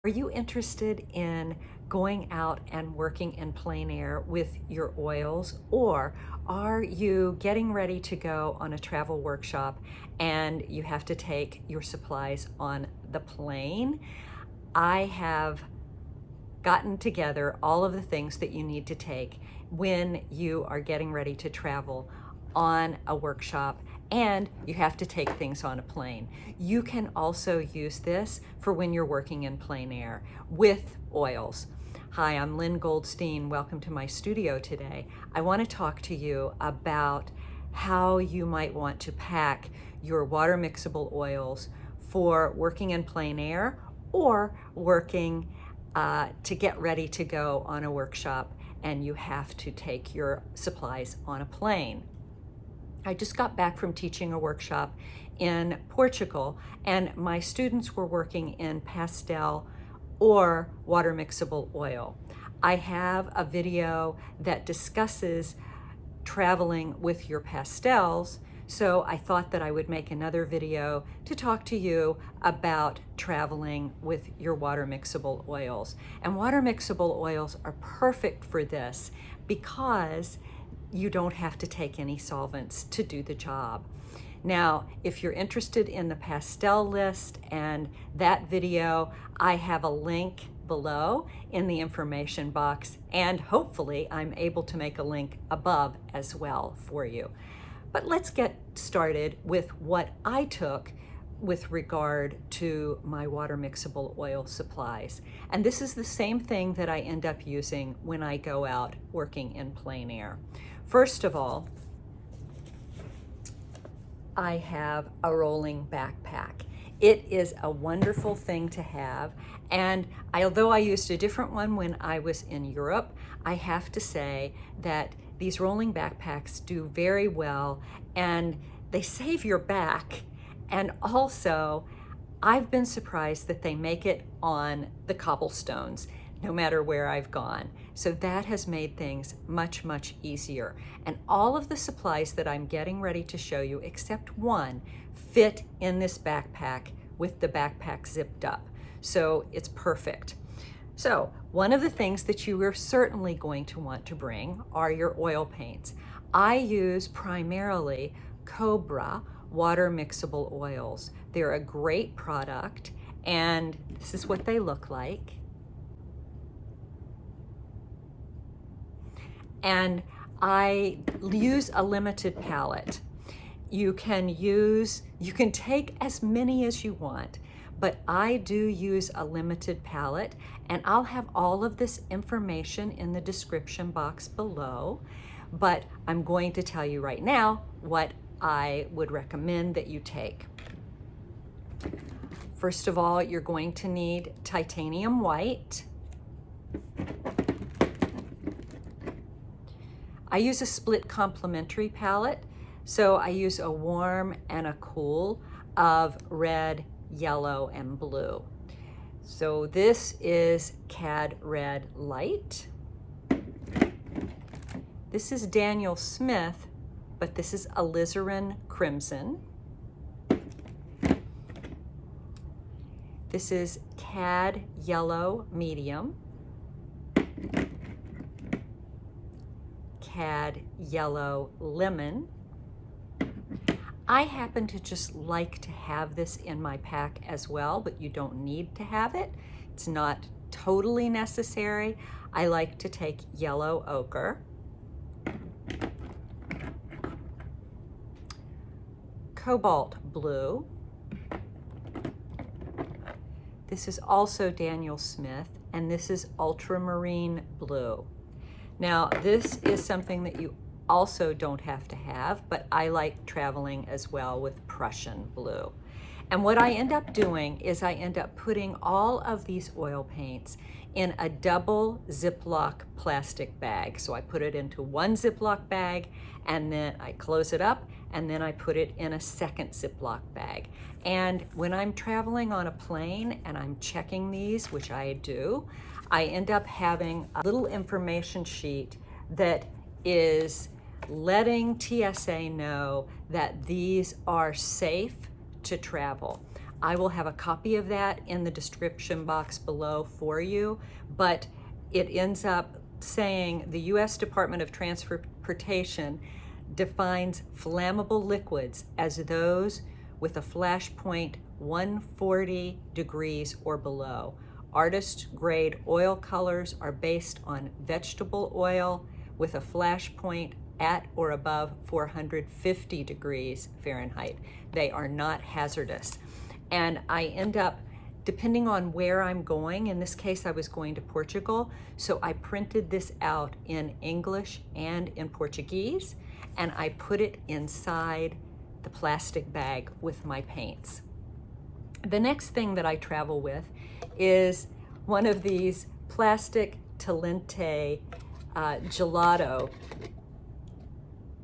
Are you interested in going out and working in plein air with your oils, or are you getting ready to go on a travel workshop and you have to take your supplies on the plane? I have gotten together all of the things that you need to take when you are getting ready to travel on a workshop and you have to take things on a plane. You can also use this for when you're working in plein air with oils. Hi, I'm Lynn Goldstein. Welcome to my studio today. I want to talk to you about how you might want to pack your water mixable oils for working in plein air or working to get ready to go on a workshop and you have to take your supplies on a plane. I just got back from teaching a workshop in Portugal, and my students were working in pastel or water mixable oil. I have a video that discusses traveling with your pastels, so I thought that I would make another video to talk to you about traveling with your water mixable oils. And water mixable oils are perfect for this because you don't have to take any solvents to do the job. Now, if you're interested in the pastel list and that video, I have a link below in the information box, and hopefully I'm able to make a link above as well for you. But let's get started with what I took with regard to my water mixable oil supplies. And this is the same thing that I end up using when I go out working in plein air. First of all, I have a rolling backpack. It is a wonderful thing to have, and although I used a different one when I was in Europe, I have to say that these rolling backpacks do very well and they save your back. And also, I've been surprised that they make it on the cobblestones no matter where I've gone. So that has made things much, much easier. And all of the supplies that I'm getting ready to show you, except one, fit in this backpack with the backpack zipped up. So it's perfect. So one of the things that you are certainly going to want to bring are your oil paints. I use primarily Cobra water mixable oils. They're a great product, and this is what they look like. And I use a limited palette. You can take as many as you want, but I do use a limited palette, and I'll have all of this information in the description box below. But I'm going to tell you right now what I would recommend that you take. First of all, you're going to need titanium white. I use a split complementary palette, so I use a warm and a cool of red, yellow, and blue. So this is Cad Red Light. This is Daniel Smith, but this is Alizarin Crimson. This is Cad Yellow Medium. Cad Yellow Lemon. I happen to just like to have this in my pack as well, but you don't need to have it. It's not totally necessary. I like to take Yellow Ochre. Cobalt Blue. This is also Daniel Smith, and this is Ultramarine Blue. Now, this is something that you also don't have to have, but I like traveling as well with Prussian Blue. And what I end up doing is I end up putting all of these oil paints in a double Ziploc plastic bag. So I put it into one Ziploc bag, and then I close it up, and then I put it in a second Ziploc bag. And when I'm traveling on a plane and I'm checking these, which I do, I end up having a little information sheet that is letting TSA know that these are safe to travel. I will have a copy of that in the description box below for you, but it ends up saying the U.S. Department of Transportation defines flammable liquids as those with a flash point 140 degrees or below. Artist grade oil colors are based on vegetable oil with a flash point at or above 450 degrees Fahrenheit. They are not hazardous. And I end up, depending on where I'm going, in this case I was going to Portugal, so I printed this out in English and in Portuguese, and I put it inside the plastic bag with my paints. The next thing that I travel with is one of these plastic Talente gelato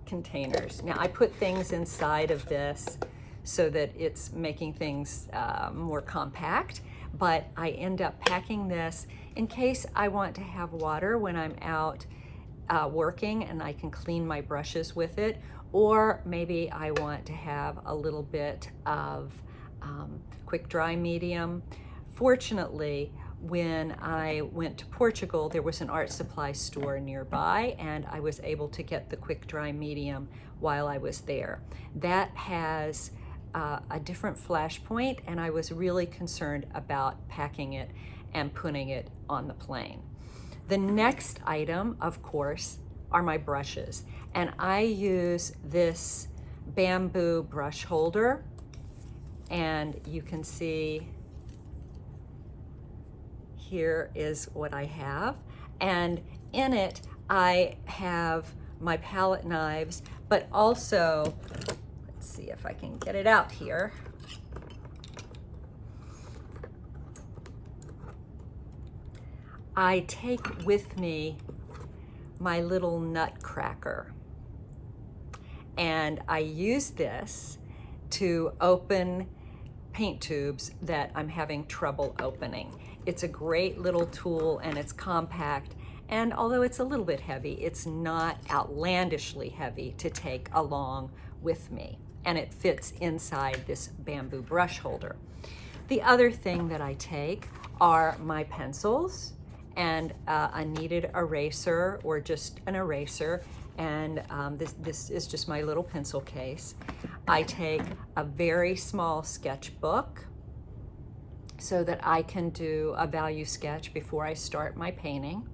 containers. Now I put things inside of this so that it's making things more compact, but I end up packing this in case I want to have water when I'm out working and I can clean my brushes with it, or maybe I want to have a little bit of quick dry medium. Fortunately, when I went to Portugal, there was an art supply store nearby, and I was able to get the quick dry medium while I was there. That has a different flash point, and I was really concerned about packing it and putting it on the plane. The next item, of course, are my brushes, and I use this bamboo brush holder, and you can see here is what I have, and in it I have my palette knives, but also, let's see if I can get it out here. I take with me my little nutcracker, and I use this to open paint tubes that I'm having trouble opening. It's a great little tool, and it's compact, and although it's a little bit heavy, it's not outlandishly heavy to take along with me, and it fits inside this bamboo brush holder. The other thing that I take are my pencils and a kneaded eraser, or just an eraser, and this is just my little pencil case. I take a very small sketchbook so that I can do a value sketch before I start my painting.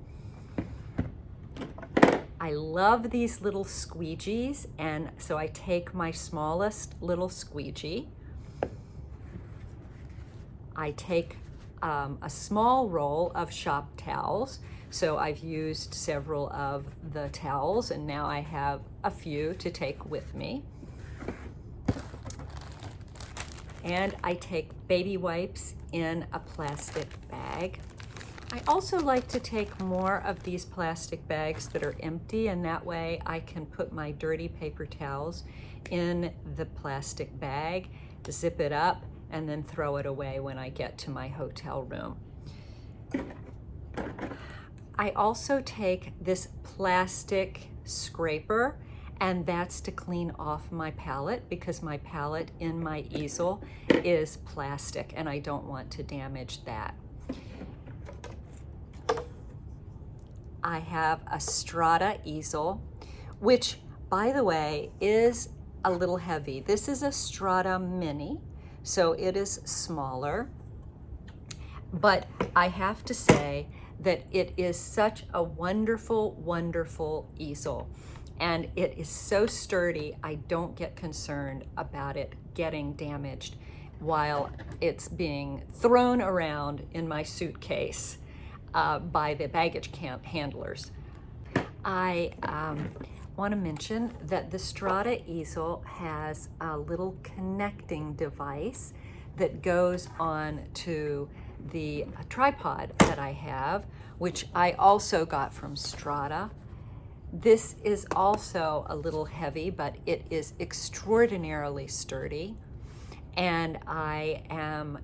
I love these little squeegees, and so I take my smallest little squeegee. I take a small roll of shop towels, so I've used several of the towels, and now I have a few to take with me. And I take baby wipes in a plastic bag. I also like to take more of these plastic bags that are empty, and that way I can put my dirty paper towels in the plastic bag, zip it up, and then throw it away when I get to my hotel room. I also take this plastic scraper, and that's to clean off my palette, because my palette in my easel is plastic and I don't want to damage that. I have a Strada easel, which, by the way, is a little heavy. This is a Strada Mini, so it is smaller, but I have to say that it is such a wonderful, wonderful easel. And it is so sturdy, I don't get concerned about it getting damaged while it's being thrown around in my suitcase by the baggage handlers. I want to mention that the Strada easel has a little connecting device that goes on to the tripod that I have, which I also got from Strada. This is also a little heavy, but it is extraordinarily sturdy. And I am,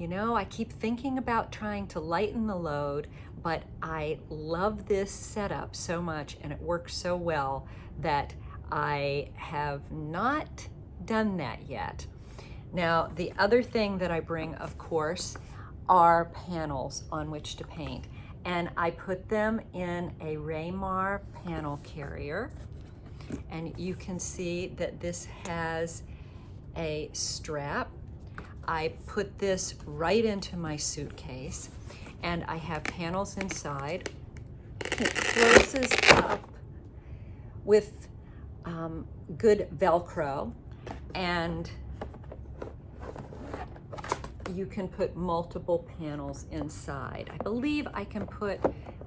I keep thinking about trying to lighten the load, but I love this setup so much, and it works so well, that I have not done that yet. Now, the other thing that I bring, of course, are panels on which to paint. And I put them in a Raymar panel carrier. And you can see that this has a strap. I put this right into my suitcase, and I have panels inside. It closes up with good Velcro, and you can put multiple panels inside. I believe I can put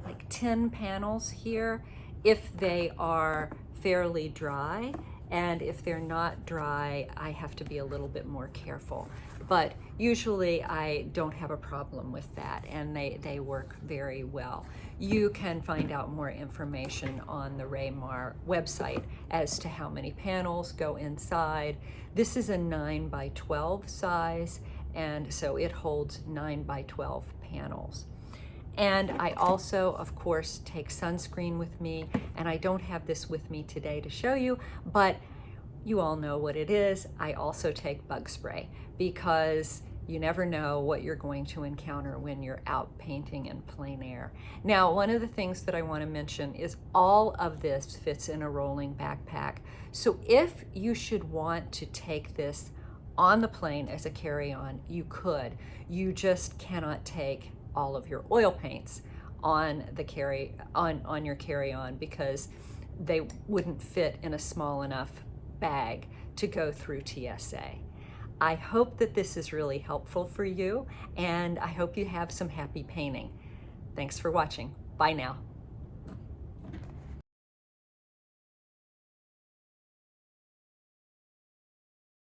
like 10 panels here if they are fairly dry, and if they're not dry, I have to be a little bit more careful. But usually I don't have a problem with that, and they work very well. You can find out more information on the Raymar website as to how many panels go inside. This is a 9 by 12 size, and so it holds 9 by 12 panels. And I also, of course, take sunscreen with me, and I don't have this with me today to show you, but you all know what it is. I also take bug spray, because you never know what you're going to encounter when you're out painting in plein air. Now, one of the things that I want to mention is all of this fits in a rolling backpack. So if you should want to take this on the plane as a carry-on, you could. You just cannot take all of your oil paints on your carry-on, because they wouldn't fit in a small enough bag to go through TSA. I hope that this is really helpful for you, and I hope you have some happy painting. Thanks for watching. Bye now.